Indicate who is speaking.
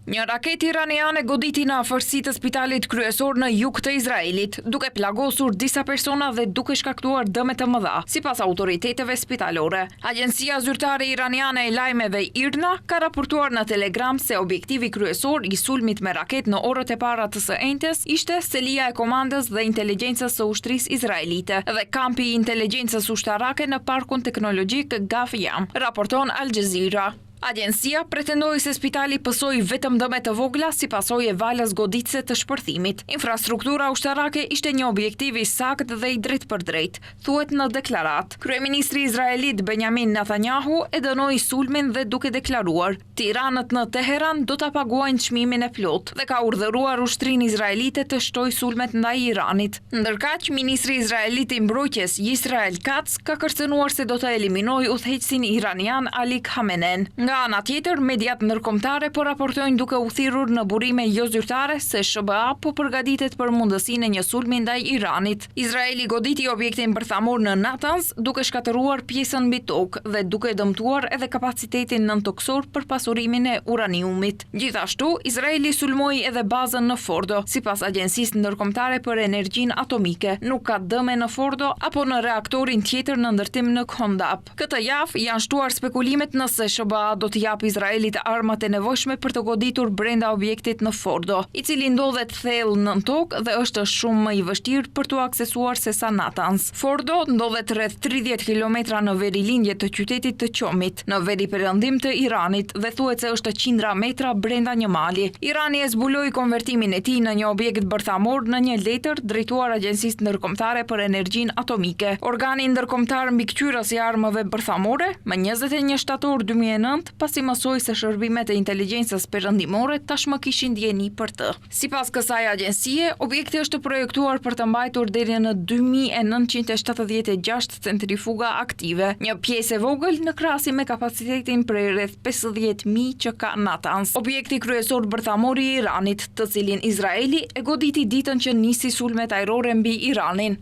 Speaker 1: Një raket iraniane goditi në afërsi të spitalit kryesor në jug të Izraelit, duke plagosur disa persona dhe duke shkaktuar dëme të mëdha, sipas autoriteteve spitalore. Agjencia zyrtare iraniane e lajmeve IRNA ka raportuar në Telegram se objektivi kryesor i sulmit me raket në orët e para të së enjtes ishte selia e komandës dhe inteligjencës së ushtrisë izraelite dhe kampi i inteligjencës ushtarake në parkun teknologjik Gaf Jam, raporton Al Jazeera. Agjencia pretendoi se spitali pësoi vetëm dëme të vogla si pasojë e valës goditëse të shpërthimit. Infrastruktura ushtarake ishte një objektiv i saktë dhe i drejtpërdrejtë, thuhet në deklarat. Kryeministri izraelit Benjamin Netanyahu e dënoi sulmin dhe duke deklaruar: "Tiranët në Teheran do ta paguajnë çmimin e plotë" dhe ka urdhëruar ushtrinë izraelite të shtojë sulmet ndaj Iranit. Ndërkaq, ministri izraelit i mbrojtjes Yisrael Katz ka kërcënuar se do të eliminojë udhëheqësin iranian Ali Khamenei. Nga ana tjetër, mediat ndërkombëtare po raportojnë duke u thirrur në burime jo zyrtare se SBA po përgatitet për mundësinë e një sulmi ndaj Iranit. Izraeli goditi objektin bërthamor në Natanz duke shkatëruar pjesën mbi tokë dhe duke dëmtuar edhe kapacitetin nëntoksor për pasurimin e uraniumit. Gjithashtu, Izraeli sulmoi edhe bazën në Fordo, sipas agjencisë ndërkombëtare për energjinë atomike. Nuk ka dëme në Fordo apo në reaktorin tjetër në ndërtim në Khondab. Këtë javë janë shtuar spekulimet nëse SBA do të japë Izraelit armat e nevojshme për të goditur brenda objektit në Fordo, i cili ndodhet thellë nën tokë dhe është shumë më i vështirë për t'u aksesuar se sa Natanz. Fordo ndodhet rreth 30 kilometra në verilindje të qytetit të Qomit, në veriperëndim të Iranit dhe thuhet se është qindra metra brenda një mali. Irani e zbuloi konvertimin e tij në një objekt bërthamor në një letër drejtuar Agjencisë Ndërkombëtare për Energjinë Atomike. Organi ndërkombëtar mbikëqyrës i armëve bërthamore, më 21 shtator 2009, pasi mësoi se shërbimet e inteligjencës perëndimore tashmë kishin dieni për të. Sipas kësaj agjencie, objekti është projektuar për të mbajtur deri në 2976 centrifuga aktive, një pjesë e vogël në krahasim me kapacitetin prej rreth 50.000 që ka Natanz. Objekti kryesor bërthamor i Iranit, të cilin Izraeli e goditi ditën që nisi sulmet ajrore mbi Iranin.